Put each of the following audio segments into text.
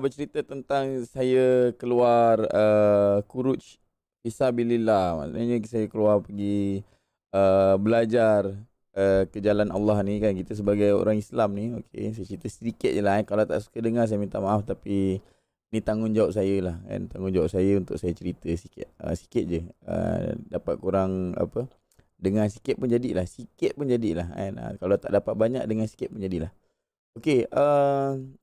bercerita tentang saya keluar khuruj fisabilillah. Maknanya saya keluar pergi belajar ke jalan Allah ni kan. Kita sebagai orang Islam ni, okey, saya cerita sedikit je lah. Kalau tak suka dengar saya minta maaf, tapi ni tanggungjawab saya lah kan. Tanggungjawab saya untuk saya cerita sikit. Sikit je. Dapat kurang apa, dengar sikit pun jadilah. Sikit pun jadilah kan. Kalau tak dapat banyak, dengar sikit pun jadilah. Okey,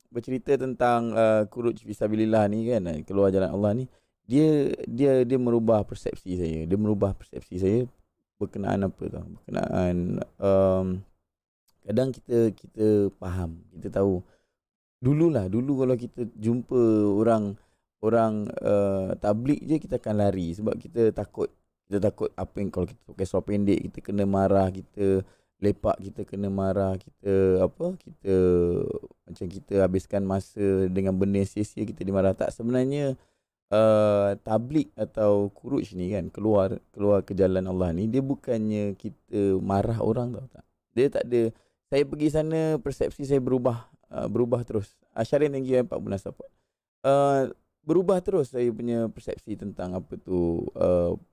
bercerita tentang khuruj fisabilillah ni kan, keluar jalan Allah ni, dia merubah persepsi saya. Dia merubah persepsi saya berkenaan apa tau? Berkenaan kadang kita faham, kita tahu. Dulu kalau kita jumpa orang tabligh je, kita akan lari sebab kita takut. Kita takut apa yang kalau kita pakai seluar pendek, kita kena marah, kita lepak, kita kena marah, kita macam kita habiskan masa dengan benda sia-sia, kita dimarah. Tak, sebenarnya tabligh atau khuruj ni kan, keluar ke jalan Allah ni, dia bukannya kita marah orang tau, tak. Dia tak ada. Saya pergi sana, persepsi saya berubah terus. Syarin, thank you 4 bulan support. Berubah terus saya punya persepsi tentang apa tu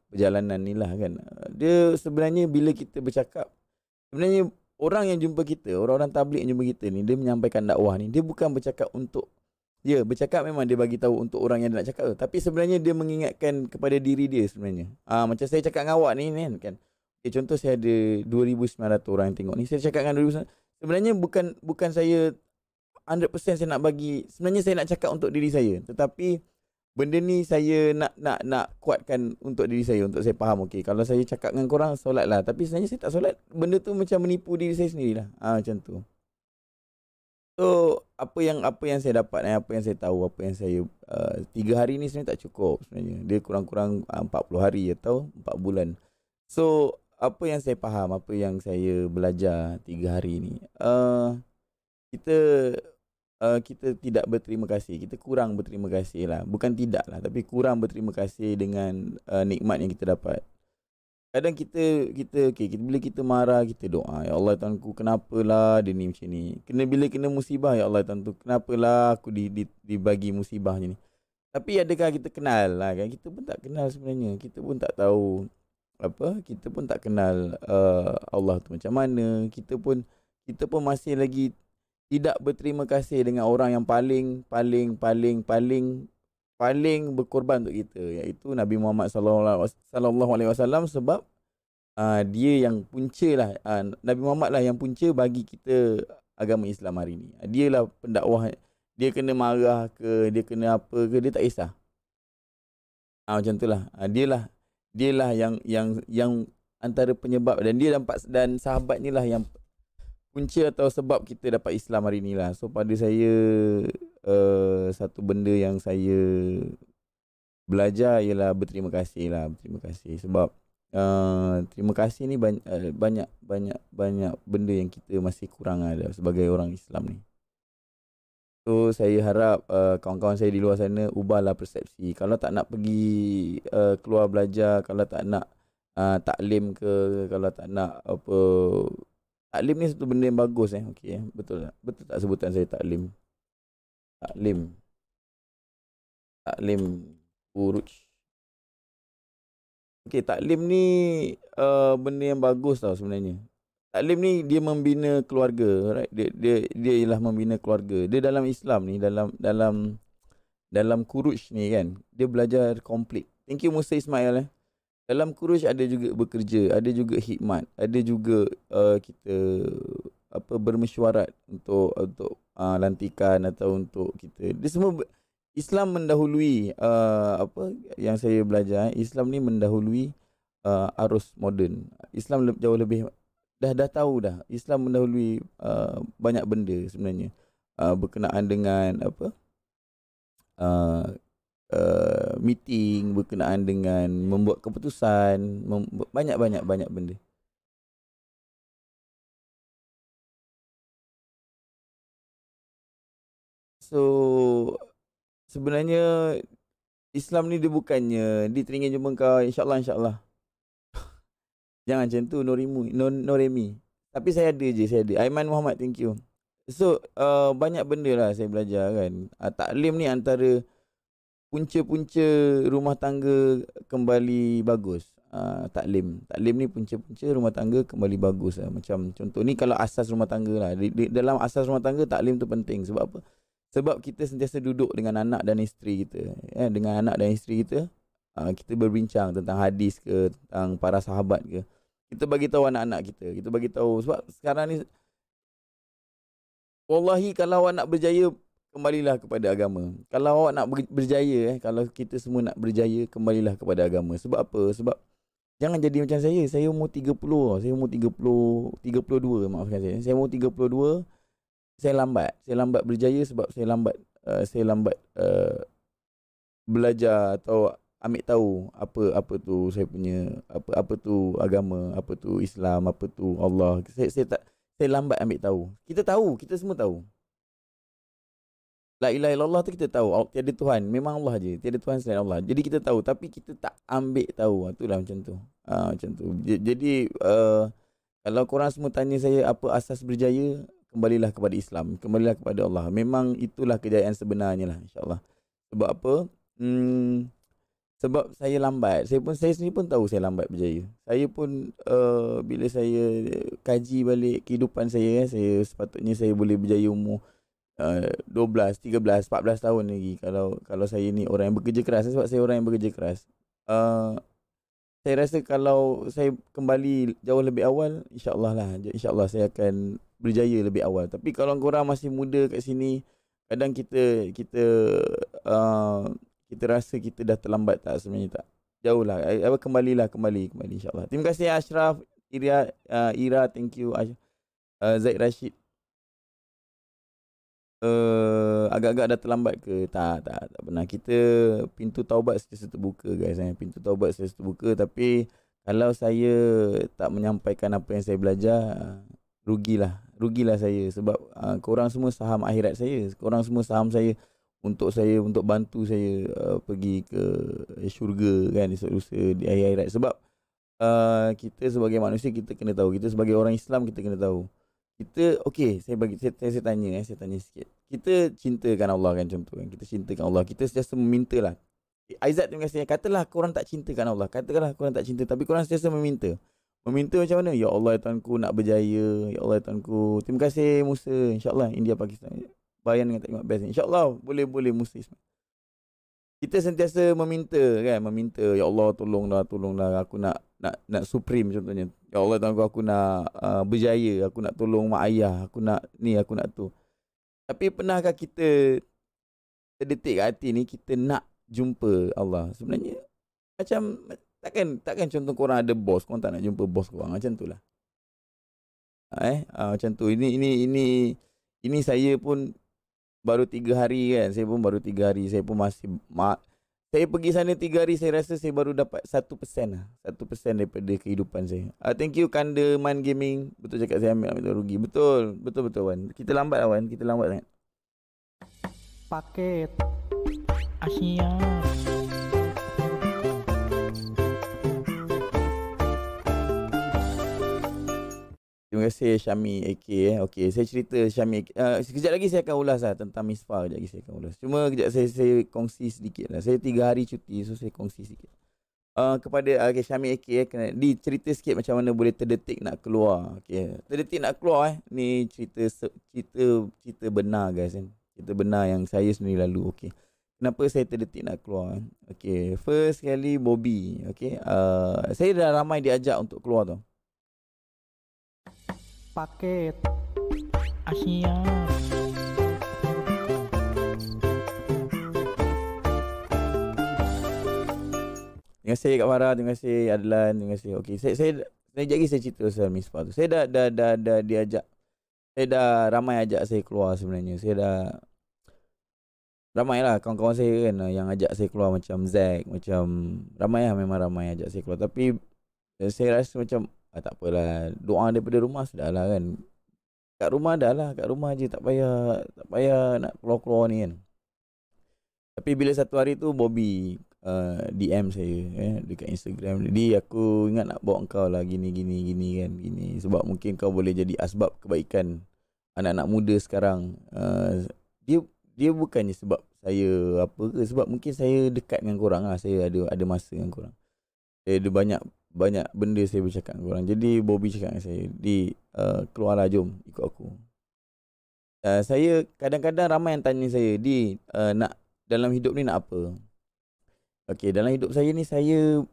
perjalanan ni lah kan. Dia sebenarnya bila kita bercakap, sebenarnya orang yang jumpa kita, orang-orang tabligh yang jumpa kita ni, dia menyampaikan dakwah ni, dia bukan bercakap untuk, bercakap memang dia bagi tahu untuk orang yang dia nak cakap tu, tapi sebenarnya dia mengingatkan kepada diri dia sebenarnya. Macam saya cakap dengan awak ni kan. Contoh saya ada 2,900 orang yang tengok ni, saya cakap dengan 2,900, sebenarnya bukan saya 100% saya nak bagi, sebenarnya saya nak cakap untuk diri saya, tetapi benda ni saya nak kuatkan untuk diri saya, untuk saya faham. Okey, kalau saya cakap dengan korang solat lah, tapi sebenarnya saya tak solat, benda tu macam menipu diri saya sendirilah. Macam tu. So apa yang saya dapat, apa yang saya tahu, apa yang saya 3 hari ni sebenarnya tak cukup sebenarnya. Dia kurang-kurang 40 hari atau 4 bulan. So apa yang saya faham, apa yang saya belajar 3 hari ni, kita tidak berterima kasih. Kita kurang berterima kasih lah. Bukan tidak lah, tapi kurang berterima kasih dengan nikmat yang kita dapat. Kadang kita bila kita marah, kita doa, ya Allah Tuhanku, kenapalah dia ni macam ni. Bila kena musibah, ya Allah Tuhanku, kenapalah aku dibagi musibah macam ni. Tapi adakah kita kenal lah kan? Kita pun tak kenal sebenarnya. Kita pun tak tahu kita pun tak kenal Allah tu macam mana. Kita pun masih lagi tidak berterima kasih dengan orang yang paling berkorban untuk kita, iaitu Nabi Muhammad sallallahu alaihi wasallam. Sebab dia yang punca lah, Nabi Muhammad lah yang punca bagi kita agama Islam hari ni. Dia lah pendakwah. Dia kena marah ke, dia kena apa ke, dia tak kisah. Macam tu lah. Dia lah yang antara penyebab, dan sahabat ni lah yang punca atau sebab kita dapat Islam hari ni lah. So pada saya, satu benda yang saya belajar ialah berterima kasih lah. Berterima kasih sebab terima kasih ni banyak benda yang kita masih kurang ada sebagai orang Islam ni. So saya harap kawan-kawan saya di luar sana ubahlah persepsi. Kalau tak nak pergi keluar belajar, kalau tak nak taklim ke, kalau tak nak apa, taklim ni satu benda yang bagus okey betul tak? Betul tak sebutan saya taklim? Taklim khuruj. Okey, taklim ni benda yang bagus tau sebenarnya. Taklim ni dia membina keluarga, right? Dia ialah membina keluarga. Dia dalam Islam ni, dalam khuruj ni kan, dia belajar komplit. Thank you Musa Ismail. Dalam khuruj ada juga bekerja, ada juga khidmat, ada juga kita bermesyuarat untuk lantikan atau untuk kita. Dia semua Islam mendahului yang saya belajar. Islam ni mendahului arus moden. Islam jauh lebih dah tahu dah. Islam mendahului banyak benda sebenarnya berkenaan dengan meeting, berkenaan dengan membuat keputusan, banyak benda. So sebenarnya Islam ni dia bukannya dia teringin jumpa kau, insyaAllah. Jangan macam tu, no remi. Tapi saya ada. Aiman Muhammad, thank you. So banyak benda lah saya belajar kan. Taklim ni antara punca-punca rumah tangga kembali bagus. Taklim ni punca-punca rumah tangga kembali bagus lah. Macam contoh ni kalau asas rumah tangga lah. Dalam asas rumah tangga taklim tu penting. Sebab apa? Sebab kita sentiasa duduk dengan anak dan isteri kita. Dengan anak dan isteri kita, kita berbincang tentang hadis ke, tentang para sahabat ke. Kita bagi tahu anak-anak kita. Kita bagi tahu sebab sekarang ni wallahi kalau awak nak berjaya, kembalilah kepada agama. Kalau awak nak berjaya, kalau kita semua nak berjaya, kembalilah kepada agama. Sebab apa? Sebab jangan jadi macam saya. Saya umur 30. Saya umur 32, maafkan saya. Saya umur 32, saya lambat. Saya lambat berjaya sebab saya lambat belajar atau ambil tahu apa tu saya punya apa tu agama, apa tu Islam, apa tu Allah. Saya lambat ambil tahu. Kita semua tahu. La ilaha illallah tu kita tahu, tiada Tuhan, memang Allah je, tiada Tuhan selain Allah. Jadi kita tahu tapi kita tak ambil tahu. Itulah macam tu. Macam tu. Jadi kalau korang semua tanya saya apa asas berjaya, kembalilah kepada Islam, kembalilah kepada Allah. Memang itulah kejayaan sebenarnya lah, insya-Allah. Sebab apa? Sebab saya lambat. Saya sendiri pun tahu saya lambat berjaya. Saya pun bila saya kaji balik kehidupan saya sepatutnya saya boleh berjaya umur 12, 13, 14 tahun lagi kalau saya ni orang yang bekerja keras. Sebab saya orang yang bekerja keras. Saya rasa kalau saya kembali jauh lebih awal, insya-Allah lah. Insya-Allah saya akan berjaya lebih awal. Tapi kalau korang masih muda kat sini, kadang kita rasa kita dah terlambat. Tak, sebenarnya tak. Jauh lah. Kembali insya-Allah. Terima kasih Ashraf, Ira, thank you. Zaid Rashid. Agak-agak dah terlambat ke? Tak pernah. Kita pintu taubat sentiasa terbuka guys. Pintu taubat sentiasa terbuka. Tapi kalau saya tak menyampaikan apa yang saya belajar, rugilah saya. Sebab korang semua saham akhirat saya. Korang semua saham saya untuk bantu saya pergi ke syurga kan, esok lusa di akhirat. Sebab kita sebagai manusia kita kena tahu. Kita sebagai orang Islam kita kena tahu. Kita saya tanya sikit. Kita cintakan Allah kan, contoh kan. Kita cintakan Allah. Kita sentiasa meminta lah. Aizat, terima kasih. Katalah korang tak cintakan Allah. Katakanlah korang tak cinta, tapi korang sentiasa meminta. Meminta macam mana? Ya Allah, ya Tuhanku, nak berjaya. Ya Allah, ya Tuhanku. Terima kasih Musa. InsyaAllah India, Pakistan. Bayan dengan tak best. InsyaAllah boleh Musa Ismail. Kita sentiasa meminta kan, ya Allah tolonglah aku nak supreme contohnya. Ya Allah tolong aku nak berjaya, aku nak tolong mak ayah, aku nak ni, aku nak tu. Tapi pernahkah kita terdetik kat hati ni kita nak jumpa Allah? Sebenarnya macam takkan contoh korang ada bos, korang tak nak jumpa bos korang, macam tu lah. Macam tu. Ini saya pun baru 3 hari kan. Saya pun masih saya pergi sana 3 hari, saya rasa saya baru dapat 1% lah. 1% daripada kehidupan saya. Thank you Kandeman Gaming. Betul cakap saya ambil rugi. Betul Wan. Kita lambat lah Wan. Kita lambat sangat. Paket Asia. Terima kasih Syami AK. Okey, saya cerita Syami AK. Sekejap lagi saya akan ulas lah tentang Misfah. Sekejap lagi saya akan ulas. Cuma kejap saya kongsi sedikit lah. Saya 3 hari cuti, so saya kongsi sedikit. Kepada Syami AK, kena dicerita sikit macam mana boleh terdetik nak keluar. Okey, terdetik nak keluar ni cerita benar guys kan. Cerita benar yang saya sendiri lalu. Okey. Kenapa saya terdetik nak keluar? Okey, first sekali Bobby. Okey, saya dah ramai diajak untuk keluar tau. Paket Asia. Terima kasih Kak Farah, terima kasih Adlan, terima kasih. Okey, saya lagi saya cerita pasal Misfah tu. Saya dah diajak. Saya dah ramai ajak saya keluar sebenarnya. Saya dah ramai lah kawan-kawan saya kan yang ajak saya keluar, macam Zack, macam ramai lah, memang ramai ajak saya keluar. Tapi saya rasa macam tak apalah, doa daripada rumah sudah lah kan. Kat rumah dah lah, kat rumah je, tak payah nak keluar-keluar ni kan. Tapi bila satu hari tu Bobby DM saya dekat Instagram. Jadi aku ingat nak bawa kau lah gini kan, gini. Sebab mungkin kau boleh jadi asbab kebaikan anak-anak muda sekarang, dia dia bukannya sebab saya apa ke, sebab mungkin saya dekat dengan korang lah, saya ada masa dengan korang. Saya ada banyak benda saya bercakap dengan korang. Jadi Bobby cakap dengan saya, keluarlah, jom ikut aku. Saya kadang-kadang ramai yang tanya saya, nak dalam hidup ni nak apa? Okey, dalam hidup saya ni saya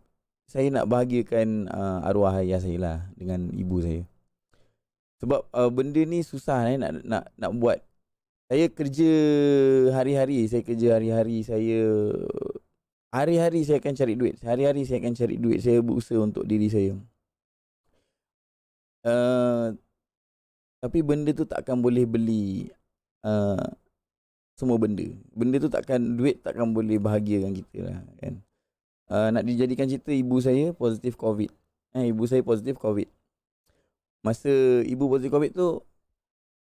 nak bahagiakan arwah ayah saya lah dengan ibu saya. Sebab benda ni susah nak buat. Saya kerja hari-hari, hari-hari saya akan cari duit. Hari-hari saya akan cari duit. Saya berusaha untuk diri saya. Tapi benda tu tak akan boleh beli semua benda. Duit takkan boleh bahagiakan kita lah, kan. Nak dijadikan cerita, ibu saya positif COVID. Masa ibu positif COVID tu,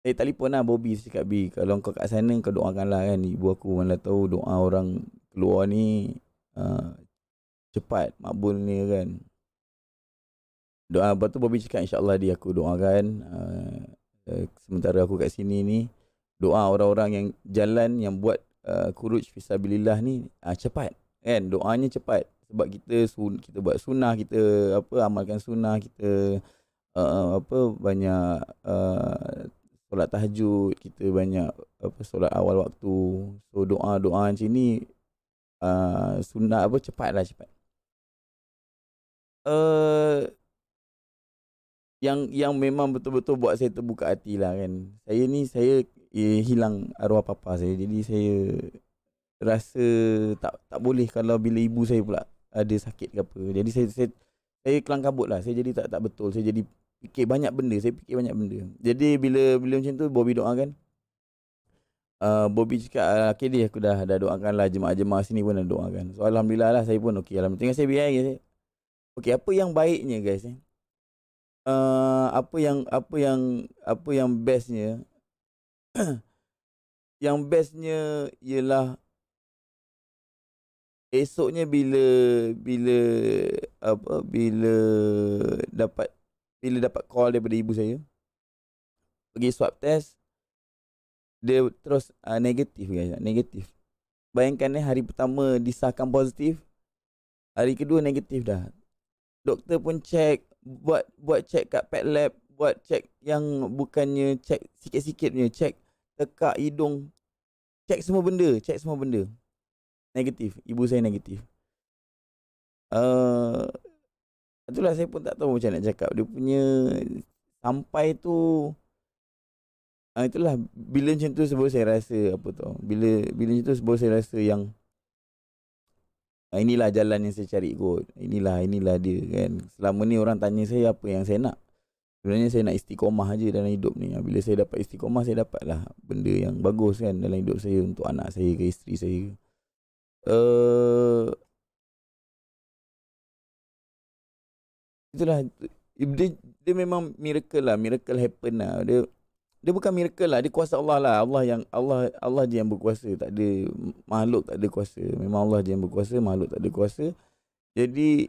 saya telefon lah Bobby, saya cakap, "Bi, kalau kau kat sana kau doakan lah, kan. Ibu aku mana tahu doa orang keluar ni cepat makbul ni, kan." Doa. Lepas tu Bobby cakap, "InsyaAllah aku doakan sementara aku kat sini ni, doa orang-orang yang jalan, yang buat khuruj fisabilillah ni cepat, kan. Doanya cepat. Sebab kita buat sunnah, kita amalkan sunnah, kita banyak solat tahajud, kita banyak solat awal waktu. So doa macam ni sunnah cepat. Yang memang betul-betul buat saya terbuka hati lah, kan. Saya hilang arwah papa saya. Jadi saya rasa tak boleh kalau bila ibu saya pula ada sakit ke apa. Jadi saya kelang kabut lah. Saya jadi tak betul. Saya jadi fikir banyak benda. Jadi bila macam tu Bobby doakan. Bobby cakap, "Okay dia, aku dah doakan lah, jemaah-jemaah sini pun dah doakan." So alhamdulillah lah, saya pun okey. Alhamdulillah. Tengah saya biar saya. Okey, apa yang baiknya, guys? Apa yang bestnya? Yang bestnya ialah esoknya bila dapat call daripada ibu saya, pergi swab test, dia terus negatif, guys. Negatif. Bayangkan hari pertama disahkan positif, hari kedua negatif dah. Doktor pun check, buat check kat pet lab, buat check yang bukannya check sikit-sikit punya, check tekak hidung, check semua benda. Negatif. Ibu saya negatif. Itulah, saya pun tak tahu macam nak cakap. Dia punya sampai tu, itulah, bila macam tu sebab saya rasa bila macam tu sebab saya rasa yang inilah jalan yang saya cari kot. Inilah dia, kan. Selama ni orang tanya saya apa yang saya nak. Sebenarnya saya nak istiqomah aja dalam hidup ni. Bila saya dapat istiqomah, saya dapatlah benda yang bagus, kan, dalam hidup saya, untuk anak saya ke isteri saya. Itulah, dia memang miracle lah. Miracle happen lah. Dia bukan miracle lah, dia kuasa Allah lah. Allah je yang berkuasa. Tak ada makhluk, tak ada kuasa. Memang Allah je yang berkuasa, makhluk tak ada kuasa. Jadi